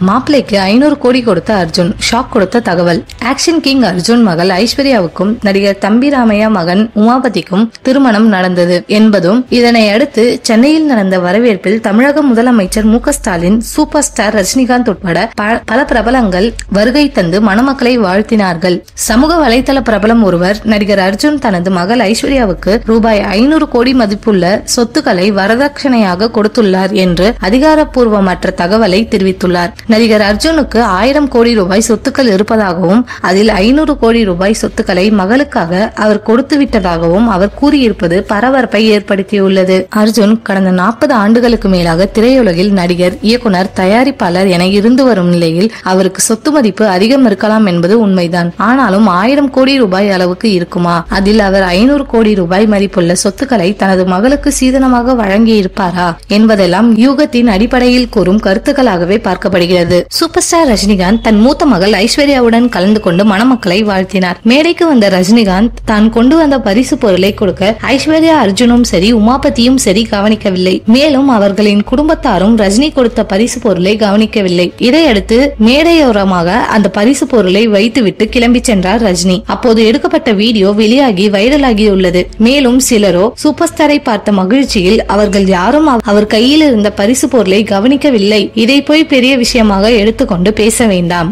மாப்பிள்ளைக்கு 500 கோடி கொடுத்த அர்ஜுன், ஷாக் கொடுத்த தகவல். ஆக்ஷன் கிங் அர்ஜுன் மகள் ஐஸ்வர்யாவுக்கும் நடிகர் தம்பி ராமையா மகன் உமாபதிக்கும் திருமணம் நடந்தது என்பதும், இதனை அடுத்து சென்னையில் நடந்த வரவேற்பில் தமிழக முதலமைச்சர் மு.க. ஸ்டாலின், சூப்பர் ஸ்டார் ரஜினிகாந்த் உட்பட பல பிரபலங்கள் வருகை தந்து மணமக்களை வாழ்த்தினார்கள். சமூக வலைதள பிரபலம் ஒருவர் நடிகர் அர்ஜுன் தனது மகள் ஐஸ்வர்யாவுக்கு ரூபாய் 500 கோடி மதிப்புள்ள சொத்துக்களை வரதட்சணையாக கொடுத்துள்ளார் என்று அதிகாரப்பூர்வமற்ற தகவலை தெரிவித்துள்ளார். நடிகர் அர்ஜுனுக்கு 1000 கோடி ரூபாய் சொத்துக்கள் இருப்பதாகவும், அதில் 500 கோடி ரூபாய் சொத்துக்களை மகளுக்காக அவர் கொடுத்து விட்டதாகவும் அவர் கூறியிருப்பது பரபரப்பை ஏற்படுத்தியுள்ளது. அர்ஜுன் கடந்த 40 ஆண்டுகளுக்கு மேலாக திரையுலகில் நடிகர், இயக்குனர், தயாரிப்பாளர் என இருந்து வரும் நிலையில் அவருக்கு சொத்து மதிப்பு அதிகம் இருக்கலாம் என்பது உண்மைதான். ஆனாலும் 1000 கோடி ரூபாய் அளவுக்கு இருக்குமா? அதில் அவர் 500 கோடி ரூபாய் மதிப்புள்ள சொத்துக்களை தனது மகளுக்கு சீதனமாக வழங்கி இருப்பாரா என்பதெல்லாம் யூகத்தின் அடிப்படையில் கூறும் கருத்துக்களாகவே பார்க்கப்படுகிறது. சூப்பர் ஸ்டார் ரஜினிகாந்த் தன் மூத்த மகள் ஐஸ்வர்யாவுடன் கலந்து கொண்டு மணமக்களை வாழ்த்தினார். மேடைக்கு வந்த ரஜினிகாந்த் தான் கொண்டு வந்த பரிசு பொருளை கொடுக்க ஐஸ்வர்யா, அர்ஜுனும் சரி, உமாபதியும் சரி கவனிக்கவில்லை. மேலும் அவர்களின் குடும்பத்தாரும் ரஜினி கொடுத்த பரிசு பொருளை கவனிக்கவில்லை. இதையடுத்து மேடையோரமாக அந்த பரிசு பொருளை வைத்துவிட்டு கிளம்பி சென்றார் ரஜினி. அப்போது எடுக்கப்பட்ட வீடியோ வெளியாகி வைரலாகியுள்ளது. மேலும் சிலரோ சூப்பர் ஸ்டாரை பார்த்த மகிழ்ச்சியில் அவர்கள் யாரும் அவர் கையில் இருந்த பரிசு பொருளை கவனிக்கவில்லை, இதை போய் பெரிய விஷயமாக எடுத்துக்கொண்டு பேச வேண்டாம்,